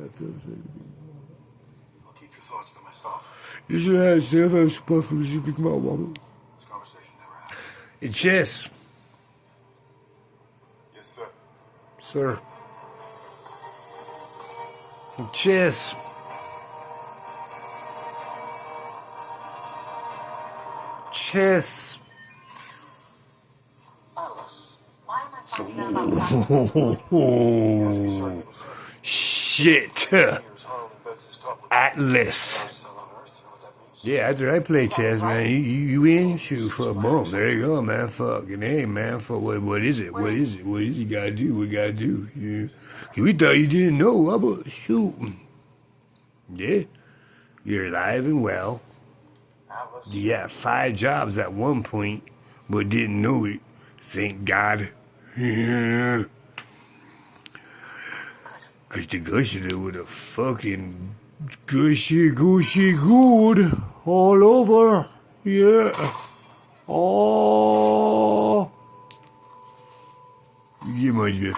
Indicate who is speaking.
Speaker 1: I'll keep your thoughts to myself.
Speaker 2: You should have said that stuff from you big mouth, mama.
Speaker 1: This conversation never happened.
Speaker 3: It's chess,
Speaker 1: Yes, sir.
Speaker 3: sir. Chess. Chess.
Speaker 4: Alice, why am I finding out about that?
Speaker 3: Shit. Atlas. Yeah, after I play chess, man, you in? Shoot, fuck, boom. There you go, man. Fucking hey, man. Fuck, what is it? What is it? What is it? You gotta do? What you gotta do? Yeah. We thought you didn't know. How about shooting? Yeah. You're alive and well. You had 5 jobs at one point, but didn't know it. Thank God. Yeah. Cause the gusher would have fucking gushy good all over. Yeah. Oh. Yeah, my dear.